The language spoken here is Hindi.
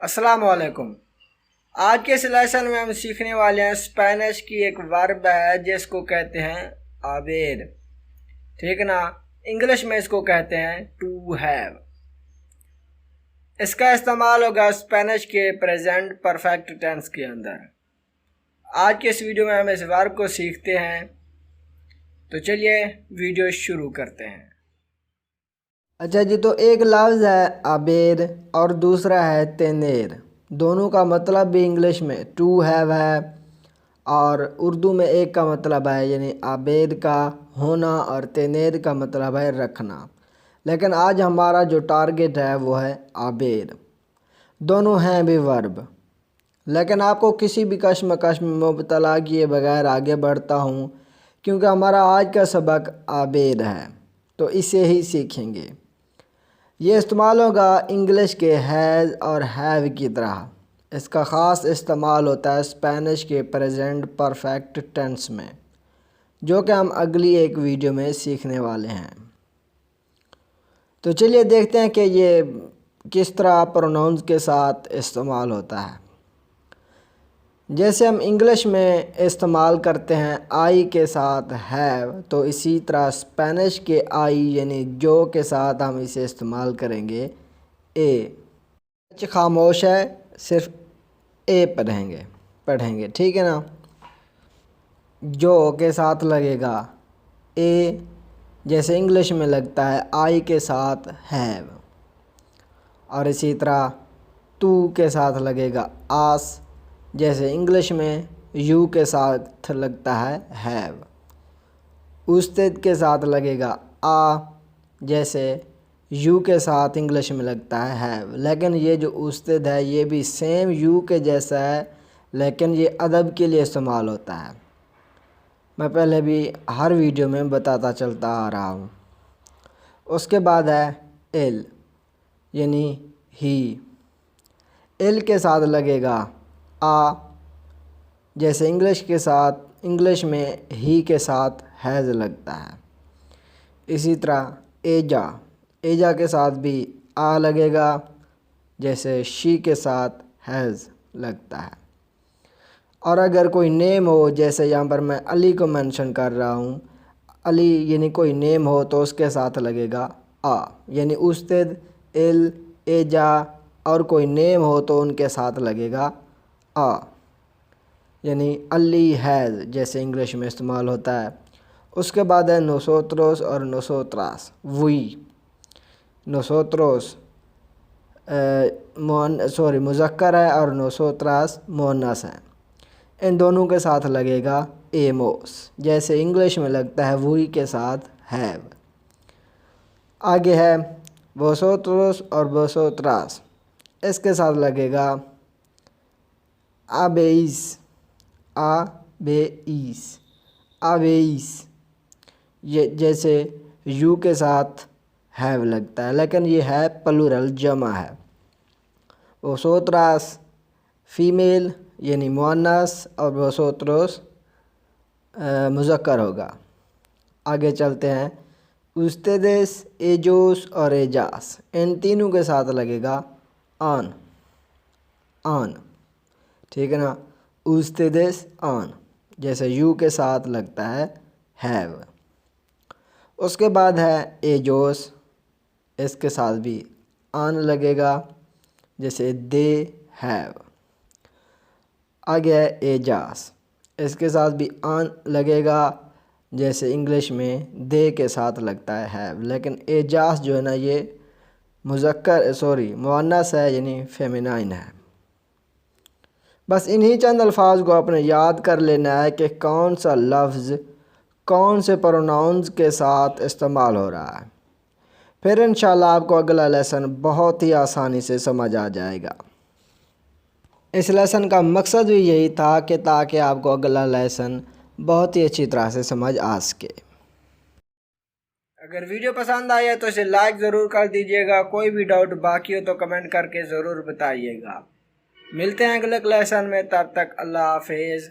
अस्सलाम वालेकुम। आज के इस लेसन में हम सीखने वाले हैं स्पेनिश की एक वर्ब है जिसको कहते हैं आबेर। ठीक ना, इंग्लिश में इसको कहते हैं टू हैव। इसका इस्तेमाल होगा स्पेनिश के प्रेजेंट परफेक्ट टेंस के अंदर। आज के इस वीडियो में हम इस वर्ब को सीखते हैं, तो चलिए वीडियो शुरू करते हैं। अच्छा जी, तो एक लफ्ज़ है आबेर और दूसरा है तेनेर। दोनों का मतलब भी इंग्लिश में टू हैव है और उर्दू में एक का मतलब है यानी आबेर का होना और तेनेर का मतलब है रखना। लेकिन आज हमारा जो टारगेट है वो है आबेर। दोनों हैं भी वर्ब, लेकिन आपको किसी भी कश्मकश में मुब्तला किए बगैर आगे बढ़ता हूँ, क्योंकि हमारा आज का सबक आबेर है, तो इसे ही सीखेंगे। ये इस्तेमाल होगा इंग्लिश के हैज़ और हैव की तरह। इसका ख़ास इस्तेमाल होता है स्पेनिश के प्रेजेंट परफेक्ट टेंस में, जो कि हम अगली एक वीडियो में सीखने वाले हैं। तो चलिए देखते हैं कि ये किस तरह प्रोनाउंस के साथ इस्तेमाल होता है। जैसे हम इंग्लिश में इस्तेमाल करते हैं आई के साथ हैव, तो इसी तरह स्पेनिश के आई यानी जो के साथ हम इसे इस्तेमाल करेंगे ए। खामोश है, सिर्फ ए पढ़ेंगे, ठीक है ना। जो के साथ लगेगा ए, जैसे इंग्लिश में लगता है आई के साथ हैव। और इसी तरह टू के साथ लगेगा आस, जैसे इंग्लिश में यू के साथ लगता है हैव। उस्ताद के साथ लगेगा आ, जैसे यू के साथ इंग्लिश में लगता है हैव। लेकिन ये जो उस्ताद है ये भी सेम यू के जैसा है, लेकिन ये अदब के लिए इस्तेमाल होता है। मैं पहले भी हर वीडियो में बताता चलता आ रहा हूँ। उसके बाद है एल यानी ही। एल के साथ लगेगा आ, जैसे इंग्लिश में ही के साथ हैज़ लगता है। इसी तरह एजा के साथ भी आ लगेगा, जैसे शी के साथ हैज़ लगता है। और अगर कोई नेम हो, जैसे यहाँ पर मैं अली को मेंशन कर रहा हूँ, अली यानी कोई नेम हो तो उसके साथ लगेगा आ, यानी उस्ताद, एल, एजा और कोई नेम हो तो उनके साथ लगेगा आ, यानी अली हैज़, जैसे इंग्लिश में इस्तेमाल होता है। उसके बाद है नोसोत्रोस और नोसोत्रास। वही नोसोत्रोस मुज़क्कर है और नोसोत्रास मुअन्नस है। इन दोनों के साथ लगेगा एमोस, जैसे इंग्लिश में लगता है वही के साथ हैव। आगे है वोसोत्रोस और वोसोत्रास, इसके साथ लगेगा आबेइस, आबेइस, ये जैसे यू के साथ हैव लगता है, लेकिन ये है प्लूरल, जमा है। वोसोत्रास फ़ीमेल यानी मुअन्नस और वोसोत्रोस मुज़क्कर होगा। आगे चलते हैं उस्तेदेस, एजोस और एजास। इन तीनों के साथ लगेगा आन, ठीक है ना। उस्तेदेस आन, जैसे यू के साथ लगता है हैव। उसके बाद है एजोस, इसके साथ भी आन लगेगा, जैसे दे हैव। आगे है एजास, इसके साथ भी आन लगेगा, जैसे इंग्लिश में दे के साथ लगता है हैव। लेकिन एजास जो है ना ये मुअन्नस है यानी फेमिनाइन है। बस इन्हीं चंद अल्फाज को अपने याद कर लेना है कि कौन सा लफ्ज़ कौन से प्रोनाउंस के साथ इस्तेमाल हो रहा है। फिर इंशाल्लाह आपको अगला लेसन बहुत ही आसानी से समझ आ जाएगा। इस लेसन का मकसद भी यही था कि ताकि आपको अगला लेसन बहुत ही अच्छी तरह से समझ आ सके। अगर वीडियो पसंद आया तो इसे लाइक ज़रूर कर दीजिएगा। कोई भी डाउट बाकी हो तो कमेंट करके ज़रूर बताइएगा। मिलते हैं अगले लेसन में, तब तक अल्लाह हाफिज़।